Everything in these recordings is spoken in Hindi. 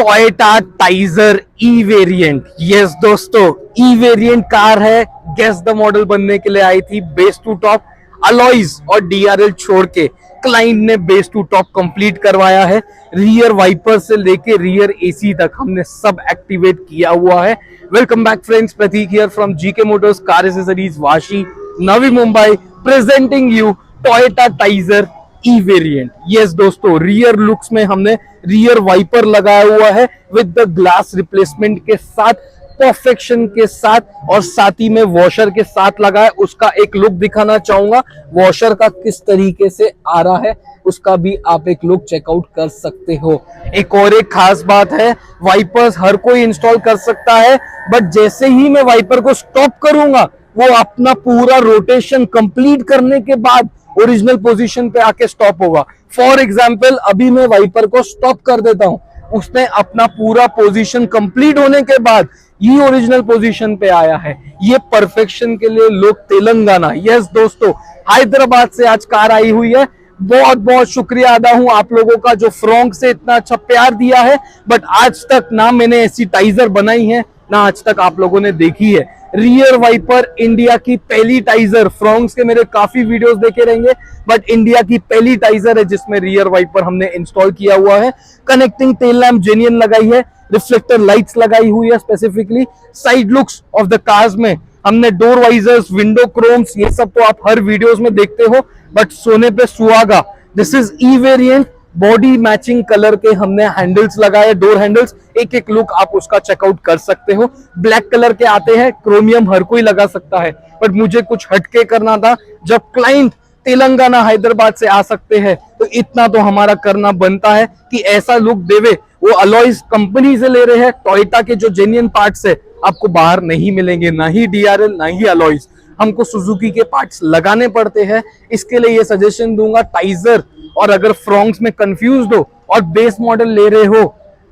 Toyota Taisor E variant. Yes दोस्तों, ई वेरिएंट कार है, गेस द मॉडल बनने के लिए आई थी। बेस टू टॉप अलॉयज और डीआरएल छोड़ के क्लाइंट ने बेस टू टॉप कंप्लीट करवाया है। रियर वाइपर से लेके रियर एसी तक हमने सब एक्टिवेट किया हुआ है। Welcome back friends, Prateek here from GK Motors car accessories Vashi, Navi Mumbai, presenting you Toyota Taisor E variant. Yes दोस्तों, रियर लुक्स में हमने रियर वाइपर लगाया हुआ है विद द ग्लास रिप्लेसमेंट के साथ, परफेक्शन के साथ, और साथ ही में वॉशर के साथ लगा है। उसका एक लुक दिखाना चाहूंगा, वॉशर का किस तरीके से आ रहा है उसका भी आप एक लुक चेकआउट कर सकते हो। एक और एक खास बात है, वाइपर्स हर कोई इंस्टॉल कर सकता है, बट जैसे ही मैं वाइपर को स्टॉप करूंगा वो अपना पूरा रोटेशन कंप्लीट करने के बाद ओरिजिनल पोजीशन पे आके स्टॉप होगा। फॉर एग्जांपल अभी मैं वाइपर को स्टॉप कर देता हूं, उसने अपना पूरा पोजीशन कंप्लीट होने के बाद ये ओरिजिनल पोजीशन पे आया है। ये परफेक्शन के लिए लोग तेलंगाना, यस दोस्तों, हैदराबाद से आज कार आई हुई है। बहुत बहुत शुक्रिया अदा हूं आप लोगों का जो फ्रॉन्क से इतना अच्छा प्यार दिया है, बट आज तक ना मैंने ऐसी टाइजर बनाई है ना आज तक आप लोगों ने देखी है। रियर वाइपर इंडिया की पहली टाइजर, फ्रॉन्क्स के मेरे काफी वीडियोस देखे रहेंगे, बट इंडिया की पहली टाइजर है जिसमें रियर वाइपर हमने इंस्टॉल किया हुआ है। कनेक्टिंग टेल लैम्प जेन्युइन लगाई है, रिफ्लेक्टर लाइट्स लगाई हुई है specifically. Side looks of the cars में हमने डोर वाइजर्स, विंडो क्रोम्स, ये सब तो आप हर वीडियोस में देखते हो, बट सोने पे सुहागा। This is E variant, body matching colour के हमने हैंडल्स लगाए, डोर हैंडल्स। एक एक लुक आप उसका चेकआउट कर सकते हो। ब्लैक कलर के आते हैं, क्रोमियम हर कोई लगा सकता है, बट मुझे कुछ हटके करना था। जब क्लाइंट तेलंगाना हैदराबाद से आ सकते हैं तो इतना तो हमारा करना बनता है कि ऐसा लुक देवे। वो अलॉयज कंपनी से ले रहे हैं, टोयोटा के जो जेन्युइन पार्ट्स है आपको बाहर नहीं मिलेंगे, ना ही डीआरएल ना ही अलॉयज, हमको सुजुकी के पार्ट्स लगाने पड़ते हैं। इसके लिए ये सजेशन दूंगा, टाइजर और अगर फ्रॉन्क्स में कंफ्यूज हो और बेस मॉडल ले रहे हो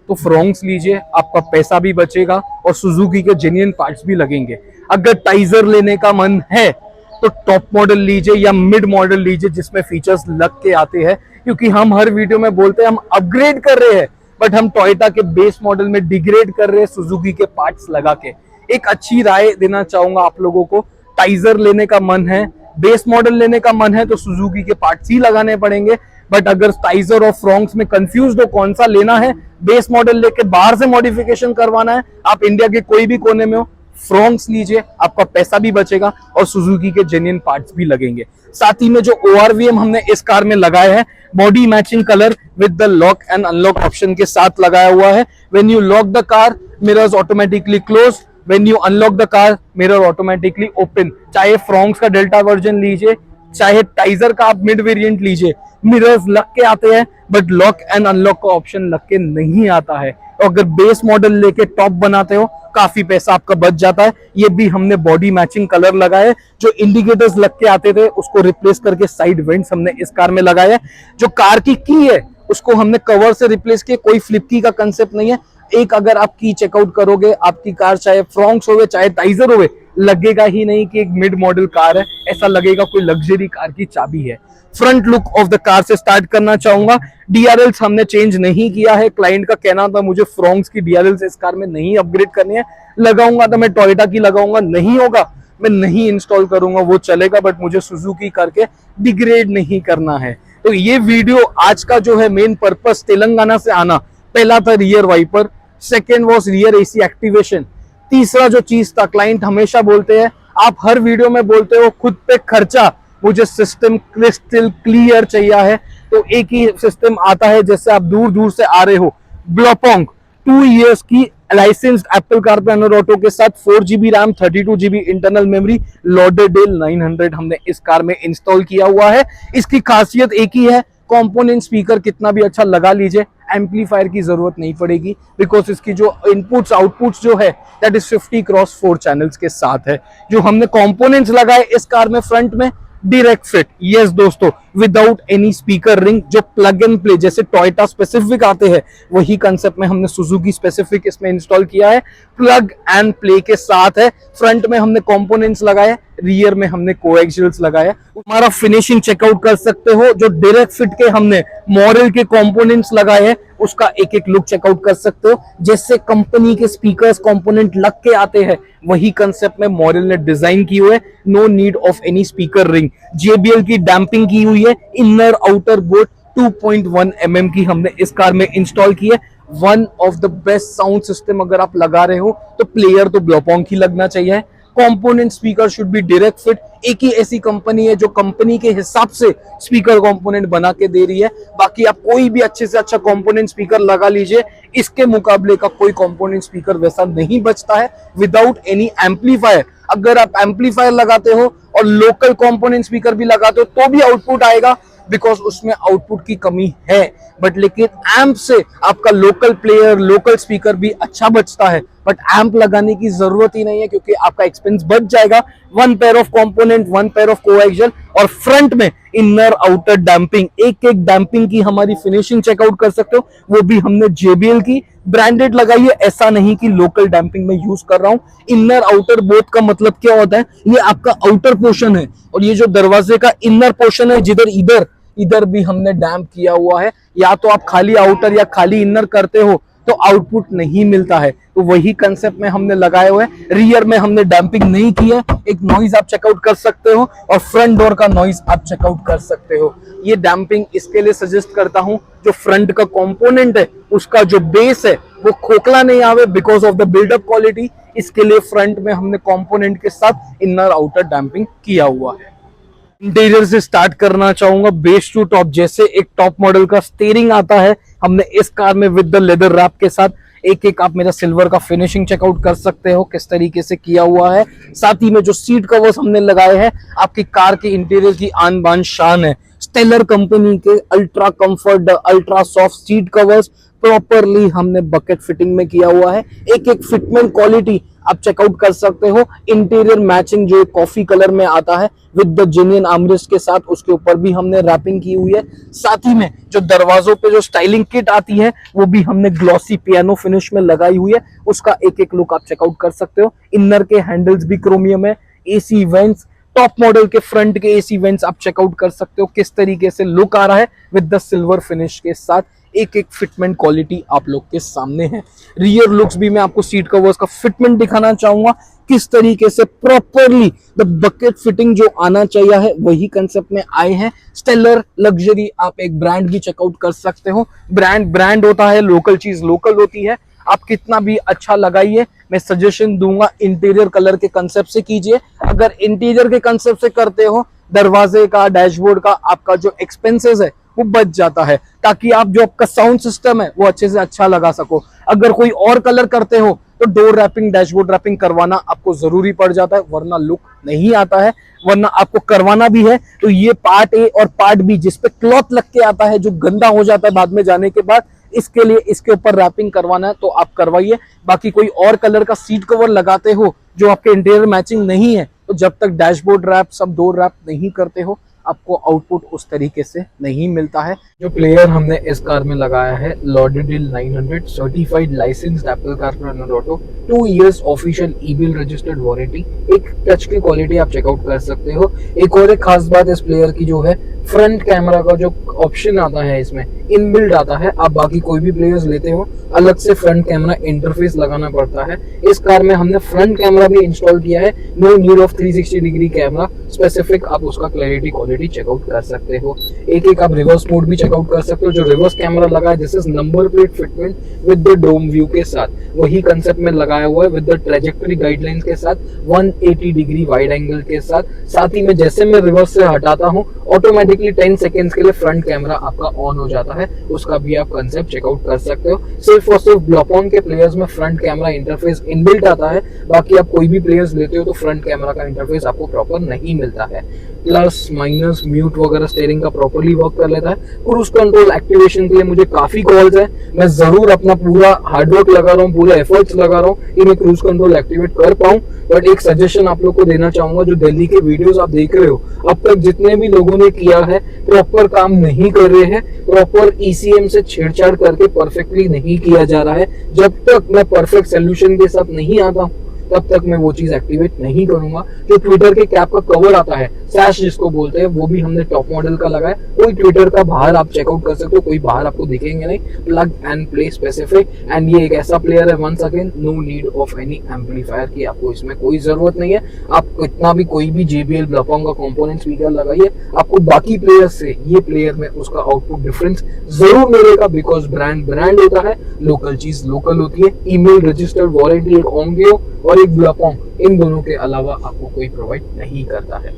तो फ्रॉन्क्स लीजिए, आपका पैसा भी बचेगा और सुजुकी के जेन्युइन पार्ट्स भी लगेंगे। अगर टाइजर लेने का मन है तो टॉप मॉडल लीजिए या मिड मॉडल लीजिए जिसमें फीचर्स लग के आते हैं, क्योंकि हम हर वीडियो में बोलते हैं हम अपग्रेड कर रहे हैं, बट हम टोयोटा के बेस मॉडल में डिग्रेड कर रहे हैं सुजुकी के पार्ट्स लगा के। एक अच्छी राय देना चाहूंगा आप लोगों को, टाइजर लेने का मन है, बेस मॉडल लेने का मन है तो सुजुकी के पार्ट्स ही लगाने पड़ेंगे। बट अगर टाइजर और फ्रॉन्क्स में कंफ्यूज हो कौन सा लेना है, बेस मॉडल लेके बाहर से मॉडिफिकेशन करवाना है, आप इंडिया के कोई भी कोने में हो, फ्रॉन्क्स लीजिए, आपका पैसा भी बचेगा और सुजुकी के जेन्युइन पार्ट्स भी लगेंगे। साथ ही में जो ORVM हमने इस कार में लगाया है, body matching colour with the lock and unlock option के साथ लगाया हुआ है। When you lock the car, mirrors automatically close, when you unlock the car, mirror automatically open. चाहे फ्रॉन्क्स का डेल्टा वर्जन लीजिए, चाहे टाइजर का आप मिड वेरिएंट लीजिए, मिरर्स लग के आते हैं, बट लॉक एंड अनलॉक का ऑप्शन लग के नहीं आता है। और अगर बेस मॉडल लेके टॉप बनाते हो काफी पैसा आपका बच जाता है। ये भी हमने बॉडी मैचिंग कलर लगाए, जो इंडिकेटर्स लग के आते थे उसको रिप्लेस करके साइड वेंट्स हमने इस कार में लगाए। जो कार की है उसको हमने कवर से रिप्लेस किया, कोई फ्लिप की का कंसेप्ट नहीं है। एक अगर आप की चेकआउट करोगे, आपकी कार चाहे फ्रॉन्क्स होवे चाहे टाइजर होवे, लगेगा ही नहीं कि एक मिड मॉडल कार है, ऐसा लगेगा कोई लग्जरी कार की चाबी है। Front look of the car से स्टार्ट करना चाहूंगा। डीआरएल्स हमने चेंज नहीं किया है, क्लाइंट का कहना था मुझे फ्रॉन्क्स की डीआरएल्स इस कार में नहीं अपग्रेड करनी है, लगाऊंगा तो मैं टोयोटा की लगाऊंगा, नहीं होगा मैं नहीं इंस्टॉल करूंगा, वो चलेगा, बट मुझे सुजुकी करके डिग्रेड नहीं करना है। तो ये वीडियो आज का जो है मेन पर्पस, तेलंगाना से आना, पहला था rear wiper, second was rear AC activation, तीसरा जो चीज था, क्लाइंट हमेशा बोलते हैं, आप हर वीडियो में बोलते हो खुद पे खर्चा, मुझे सिस्टम क्रिस्टल क्लियर चाहिए है। तो एक ही सिस्टम आता है, जैसे आप दूर दूर से आ रहे हो, ब्लॉपोंग 2 इयर्स की लाइसेंस्ड एप्पल कारप्लानर ऑटो के साथ 4GB RAM, 32GB internal memory, लॉडेडेल 900 हमने इस कार में इंस्टॉल किया हुआ है। इसकी खासियत एक ही है, कंपोनेंट स्पीकर कितना भी अच्छा लगा लीजिए, एम्पलीफायर की जरूरत नहीं पड़ेगी, बिकॉज इसकी जो इनपुट्स आउटपुट्स जो है दैट इज 50x4 चैनल्स के साथ है। जो हमने कंपोनेंट्स लगाए इस कार में फ्रंट में, डायरेक्ट फिट। यस दोस्तों, विदाउट एनी स्पीकर रिंग, जो प्लग एंड प्ले जैसे टोयोटा स्पेसिफिक आते हैं वही कंसेप्ट में हमने सुजुकी स्पेसिफिक इसमें इंस्टॉल किया है। प्लग एंड प्ले के साथ है। फ्रंट में हमने कंपोनेंट्स लगाए, रियर में हमने कोएक्सियल्स लगाए। हमारा फिनिशिंग चेकआउट कर सकते हो, जो डायरेक्ट फिट के हमने मॉडल के कंपोनेंट्स लगाए हैं उसका एक एक लुक चेकआउट कर सकते हो। जैसे कंपनी के स्पीकर्स कंपोनेंट लग के आते हैं वही कंसेप्ट में मॉडल ने डिजाइन की हुए। No need of any speaker ring. JBL की डैम्पिंग की हुई है। इनर आउटर बोर्ड 2.1 mm की हमने इस कार में इंस्टॉल की है। One of the best sound system अगर आप लगा रहे हो तो प्लेयर तो ब्लोपोंग ही लगना चाहिए। Component speaker should be direct fit. एक ही ऐसी कंपनी है जो कंपनी के हिसाब से स्पीकर कंपोनेंट बना के दे रही है। बाकी आप कोई भी अच्छे से अच्छा कंपोनेंट स्पीकर लगा लीजिए, इसके मुकाबले का कोई कंपोनेंट स्पीकर वैसा नहीं बचता है विदाउट एनी एम्पलीफायर। अगर आप एम्पलीफायर लगाते हो और लोकल कंपोनेंट स्पीकर भी लगाते हो तो भी आउटपुट आएगा, बिकॉज उसमें आउटपुट की कमी है। बट लेकिन एम्प से आपका लोकल प्लेयर लोकल स्पीकर भी अच्छा बचता है। बट एम्प लगाने की जरूरत ही नहीं है क्योंकि आपका एक्सपेंस बच जाएगा। One pair of component, one pair of coaxial और फ्रंट में इनर आउटर डैम्पिंग। एक एक डैम्पिंग की हमारी फिनिशिंग चेकआउट कर सकते हो, वो भी हमने JBL की ब्रांडेड लगाई है। ऐसा नहीं कि लोकल डैम्पिंग में यूज कर रहा हूं। इनर आउटर बोथ का मतलब क्या होता है, ये आपका आउटर पोर्शन है और ये जो दरवाजे का इनर पोर्शन है जिधर इधर भी हमने डैम्प किया हुआ है। या तो आप खाली आउटर या खाली इनर करते हो तो आउटपुट नहीं मिलता है, तो वही कंसेप्ट में हमने लगाए हुए हैं। रियर में हमने डैम्पिंग नहीं की है। एक नॉइज आप चेकआउट कर सकते हो और फ्रंट डोर का नॉइज आप चेकआउट कर सकते हो। ये डैम्पिंग इसके लिए सजेस्ट करता हूं जो फ्रंट का कंपोनेंट है उसका जो बेस है वो खोखला नहीं आवे because of the buildup quality. इसके लिए फ्रंट में हमने कंपोनेंट के साथ इनर आउटर डैम्पिंग किया हुआ है। इंटीरियर से स्टार्ट करना चाहूंगा बेस टू टॉप। जैसे एक टॉप मॉडल का स्टीयरिंग आता है हमने इस कार में विद द लेदर रैप के साथ एक एक आप मेरा सिल्वर का फिनिशिंग चेकआउट कर सकते हो किस तरीके से किया हुआ है। साथ ही में जो सीट कवर्स हमने लगाए हैं आपकी कार के इंटीरियर की आन बान शान है। स्टेलर कंपनी के ultra comfort ultra soft seat covers properly हमने बकेट फिटिंग में किया हुआ है। एक एक फिटमेंट क्वालिटी आप चेकआउट कर सकते हो। इंटीरियर मैचिंग जो कॉफी कलर में आता है विद द जेन्युइन आर्मरेस्ट के साथ उसके ऊपर भी हमने रैपिंग की हुई है। साथ ही में जो दरवाजों पे जो स्टाइलिंग किट आती है वो भी हमने ग्लॉसी पियानो फिनिश में लगाई हुई है। उसका एक एक लुक आप चेकआउट कर सकते हो। इनर के हैंडल्स भी क्रोमियम है। AC वेंट्स टॉप मॉडल के फ्रंट के AC वेंट्स आप चेकआउट कर सकते हो किस तरीके से लुक आ रहा है विद द सिल्वर फिनिश के साथ। एक एक फिटमेंट क्वालिटी आप लोग के सामने है। रियर लुक्स भी मैं आपको सीट कवर्स का फिटमेंट दिखाना चाहूंगा किस तरीके से प्रॉपरली द बकेट फिटिंग जो आना चाहिए है वही कंसेप्ट में आए हैं। स्टेलर लग्जरी आप एक ब्रांड भी चेकआउट कर सकते हो। ब्रांड होता है, लोकल चीज लोकल होती है। आप कितना भी अच्छा लगाइए, मैं सजेशन दूंगा इंटीरियर कलर के कंसेप्ट से कीजिए। अगर इंटीरियर के कंसेप्ट से करते हो दरवाजे का डैशबोर्ड का आपका जो एक्सपेंसेस है वो बच जाता है, ताकि आप जो आपका साउंड सिस्टम है वो अच्छे से अच्छा लगा सको। अगर कोई और कलर करते हो तो डोर रैपिंग डैशबोर्ड रैपिंग करवाना आपको जरूरी पड़ जाता है, वरना लुक नहीं आता है। वरना आपको करवाना भी है तो ये पार्ट A और पार्ट B जिसपे क्लॉथ लग के आता है जो गंदा हो जाता है बाद में जाने के बाद, इसके लिए इसके ऊपर रैपिंग करवाना है तो आप करवाइए। बाकी कोई और कलर का सीट कवर लगाते हो जो आपके इंटीरियर मैचिंग नहीं है तो जब तक डैशबोर्ड रैप सब डोर रैप नहीं करते हो आपको आउटपुट उस तरीके से नहीं मिलता है। जो प्लेयर हमने इस कार में लगाया है लॉडेडिल 900 certified licensed Apple CarPlay auto 2 years official EBL registered warranty. एक टच की क्वालिटी आप चेकआउट कर सकते हो। एक और एक खास बात इस प्लेयर की जो है फ्रंट कैमरा का जो ऑप्शन आता है इसमें इनबिल्ट आता है। आप बाकी कोई भी प्लेयर्स लेते हो अलग से फ्रंट कैमरा इंटरफेस लगाना पड़ता है। इस कार में हमने फ्रंट कैमरा भी इंस्टॉल किया है। No need of 360 degree camera specific, आप उसका क्लैरिटी क्वालिटी चेकआउट कर सकते हो। एक एक आप रिवर्स मोड भी चेकआउट कर सकते हो। जो रिवर्स कैमरा लगा है this is number plate fitment with the dome view के साथ, वही कंसेप्ट में लगाया हुआ है विद द ट्रेजेक्टरी गाइडलाइंस के साथ 180 डिग्री वाइड एंगल के साथ। साथ ही में जैसे मैं रिवर्स से हटाता हूँ ऑटोमेटिकली 10 सेकेंड्स के लिए फ्रंट कैमरा आपका ऑन हो जाता है, उसका भी आप कंसेप्ट चेकआउट कर सकते हो। सिर्फ और सिर्फ ब्लॉक-ऑन के प्लेयर्स में फ्रंट कैमरा इंटरफेस इनबिल्ट आता है। बाकी आप कोई भी प्लेयर्स लेते हो तो फ्रंट कैमरा का इंटरफेस आपको प्रॉपर नहीं मिलता है। प्लस माइनस म्यूट वगैरह स्टीयरिंग का प्रॉपर्ली वर्क कर लेता है। क्रूज कंट्रोल एक्टिवेशन के लिए मुझे काफी कॉल्स है, मैं जरूर अपना पूरा हार्डवर्क लगा रहा हूँ, पूरे एफर्ट्स लगा रहा हूँ कि मैं क्रूज कंट्रोल एक्टिवेट कर पाऊँ। बट एक सजेशन आप लोग को देना चाहूंगा, जो दिल्ली के वीडियोस आप देख रहे हो, अब तक जितने भी लोगों ने किया है प्रॉपर काम नहीं कर रहे हैं, प्रॉपर ईसीएम से छेड़छाड़ करके परफेक्टली नहीं किया जा रहा है। जब तक मैं परफेक्ट सोल्यूशन के साथ नहीं आता हूँ तब तक मैं वो चीज एक्टिवेट नहीं करूंगा। जो ट्विटर के कैप का कवर आता है, सैश जिसको बोलते हैं, वो भी हमने टॉप मॉडल का लगाया। कोई ट्विटर का बाहर आप चेकआउट कर सकते हो, कोई बाहर आपको दिखेंगे नहीं, plug and play specific. And ये एक ऐसा प्लेयर है, once again no need of any amplifier की, आपको इसमें कोई जरूरत नहीं है। आप कितना भी कोई भी JBL ब्लॉकॉन का कंपोनेंट स्पीकर लगाइए, आपको बाकी प्लेयर से ये प्लेयर में उसका आउटपुट डिफरेंस जरूर मिलेगा, बिकॉज ब्रांड ब्रांड होता है, लोकल चीज लोकल होती है। ईमेल रजिस्टर्ड वारंटी एक ओंगियो और एक ब्लॉकॉन, इन दोनों के अलावा आपको कोई प्रोवाइड नहीं करता है।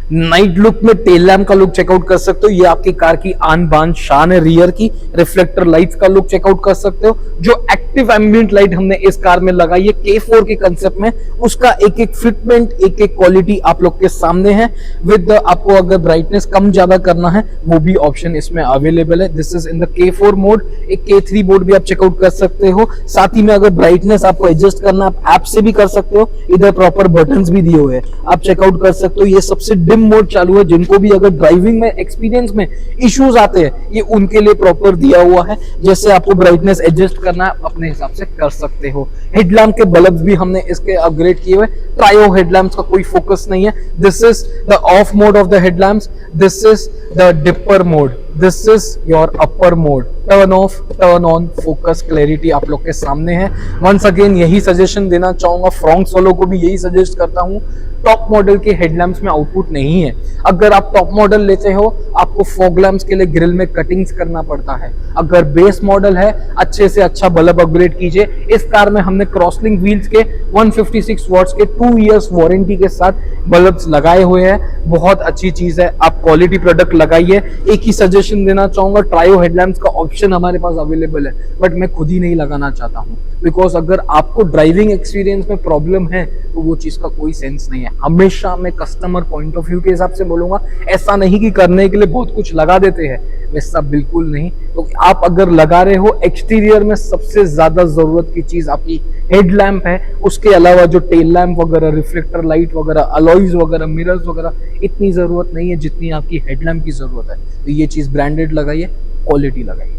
नाइट लुक में टेल लैम्प का लुक चेकआउट कर सकते हो, ये आपकी कार की आन बान शान है। रियर की रिफ्लेक्टर लाइट्स का लुक चेकआउट कर सकते हो। जो एक्टिव एम्बिएंट लाइट हमने इस कार में लगाई है K4 के कंसेप्ट में, उसका एक एक फिटमेंट, एक एक क्वालिटी आप लोग के सामने है। विद आपको अगर ब्राइटनेस कम ज्यादा करना है वो भी ऑप्शन इसमें अवेलेबल है। This is in the K4 mode. एक K3 मोड भी आप चेकआउट कर सकते हो। साथ ही में अगर ब्राइटनेस आपको एडजस्ट करना आप ऐप से भी कर सकते हो, इधर प्रॉपर बटन्स भी दिए हुए हैं, आप चेकआउट कर सकते हो। ये सबसे डिम मोड चालू है, जिनको भी अगर ड्राइविंग में एक्सपीरियंस में इश्यूज आते हैं, ये उनके लिए प्रॉपर दिया हुआ है। जैसे आपको ब्राइटनेस एडजस्ट करना है अपने हिसाब से कर सकते हो। हेडलैम्प के बल्ब भी हमने इसके अपग्रेड किए हुए। ट्रायो हेडलैम्प्स का कोई फोकस नहीं है। This is the off mode of the headlamps, this is the dipper mode, this is your upper mode. Turn off, turn on, focus, clarity आप लोग के सामने है। वंस अगेन यही सजेशन देना चाहूंगा, फ्रॉन्क्स वालों को भी यही सजेस्ट करता हूं, टॉप मॉडल के हेडलैम्प्स में आउटपुट नहीं है। अगर आप टॉप मॉडल लेते हो, आपको फॉग लैम्प्स के लिए ग्रिल में कटिंग्स करना पड़ता है। अगर बेस मॉडल है, अच्छे से अच्छा बल्ब अपग्रेड कीजिए। इस कार में हमने क्रॉसलिंक व्हील्स के 156 वॉट्स के 2 इयर्स वारंटी के साथ बल्ब्स लगाए हुए हैं। बहुत अच्छी चीज है, आप क्वालिटी प्रोडक्ट लगाइए। एक ही सजेशन देना चाहूंगा, ट्रायो हेडलैम्प्स का ऑप्शन हमारे पास अवेलेबल है, बट मैं खुद ही नहीं लगाना चाहता हूँ, बिकॉज अगर आपको ड्राइविंग एक्सपीरियंस में प्रॉब्लम है तो वो चीज का कोई सेंस नहीं है। हमेशा मैं कस्टमर पॉइंट ऑफ व्यू के हिसाब से बोलूंगा, ऐसा नहीं कि करने के लिए बहुत कुछ लगा देते हैं, वैसा बिल्कुल नहीं। तो आप अगर लगा रहे हो, एक्सटीरियर में सबसे ज्यादा जरूरत की चीज आपकी हेडलैम्प है। उसके अलावा जो टेल लैम्प वगैरह, रिफ्लेक्टर लाइट वगैरह, अलॉयज वगैरह, मिरर्स वगैरह, इतनी जरूरत नहीं है जितनी आपकी हेडलैम्प की जरूरत है। तो ये चीज ब्रांडेड लगाइए, क्वालिटी लगाइए।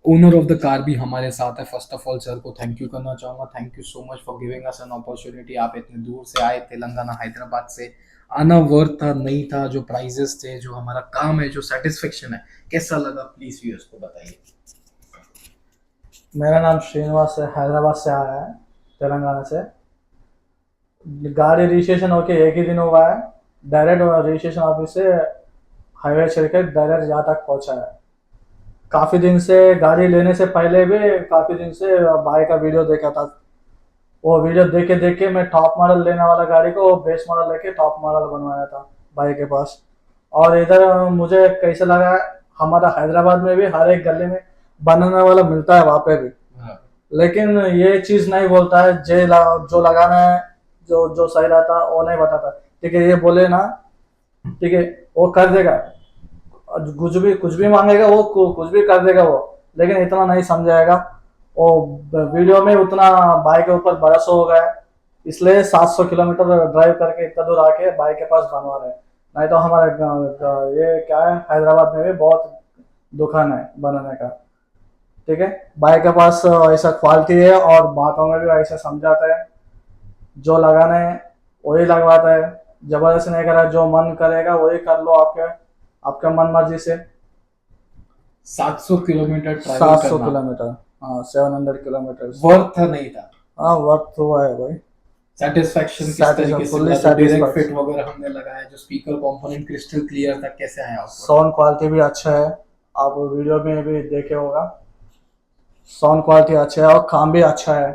ओनर ऑफ द कार भी हमारे साथ है। फर्स्ट ऑफ ऑल सर को थैंक यू करना चाहूंगा। Thank you so much for giving us an opportunity. आप इतने दूर से आए, तेलंगाना हैदराबाद से, आना वर्थ था नहीं था? जो प्राइजेस थे, जो हमारा काम है, जो सेटिस्फेक्शन है, कैसा लगा प्लीज व्यूअर्स को बताइए। मेरा नाम श्रीनिवास है, हैदराबाद से आया है, तेलंगाना से। गाड़ी रजिस्ट्रेशन होके एक ही दिन हुआ है। डायरेक्ट रजिस्ट्रेशन ऑफिस से हाईवे चल के डायरेक्ट यहाँ तक पहुँचा है। काफ़ी दिन से गाड़ी लेने से पहले भी काफ़ी दिन से भाई का वीडियो देखा था। वो वीडियो देख के मैं टॉप मॉडल लेने वाला गाड़ी को बेस मॉडल लेके टॉप मॉडल बनवाया था भाई के पास। और इधर मुझे कैसे लगा, हमारा हैदराबाद में भी हर एक गली में बनाने वाला मिलता है वहाँ पे भी, लेकिन ये चीज़ नहीं बोलता है जो लगाना है, जो सही रहता वो नहीं बताता। ठीक है, ये बोले ना, ठीक है, वो कर देगा, कुछ भी मांगेगा वो, कुछ भी कर देगा वो, लेकिन इतना नहीं समझाएगा। वो वीडियो में उतना बाइक के ऊपर भरोसा हो गया, इसलिए 700 किलोमीटर ड्राइव करके इतना दूर आके बाइक के पास बनवा रहे हैं। नहीं तो हमारे ये क्या है, हैदराबाद में भी बहुत दुकान है बनाने का। ठीक है, बाइक के पास ऐसा क्वालिटी है और बातों में भी ऐसा समझाता है। जो लगाना है वही लगवाता है, जबरदस्ती नहीं करा। जो मन करेगा वही कर लो, आपके मन मर्जी से। 700 किलोमीटर 700 किलोमीटर, हाँ 700 किलोमीटर वर्थ नहीं था। हाँ वर्थ हुआ है भाई। सेटिस्फेक्शन किस तरीके से लगा? डायरेक्ट फिट वगैरह हमने लगाया, जो स्पीकर कंपोनेंट क्रिस्टल क्लियर था, कैसे आया आपको? साउंड क्वालिटी भी अच्छा है, आप वीडियो में भी देखे होगा। साउंड क्वालिटी अच्छा है और काम भी अच्छा है।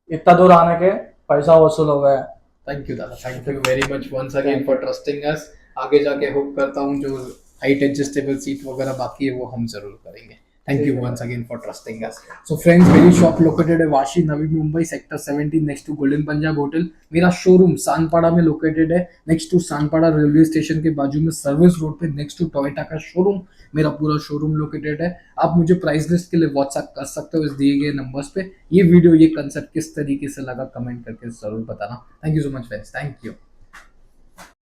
इतना दूर आने के पैसा वसूल हो गया। थैंक यू दादा, thank you very much once again for trusting us. आगे जाके होप करता हूँ जो हाइट एडजस्टेबल सीट वगैरह बाकी है वो हम जरूर करेंगे। Thank you once again for trusting us. So friends, मेरी शॉप लोकेटेड है Vashi Navi Mumbai sector 17 next to golden Punjab hotel. मेरा शोरूम सानपाड़ा में लोकेटेड है next to Sanpada railway station के बाजू में सर्विस रोड पे नेक्स्ट टू टोयोटा का शोरूम मेरा पूरा शोरूम लोकेटेड है. आप मुझे प्राइस लिस्ट के लिए व्हाट्सएप कर सकते हो इस दिए गए नंबर्स पे. ये वीडियो ये कंसेप्ट किस तरीके से लगा कमेंट करके जरूर बताना. Thank you so much friends. Thank you.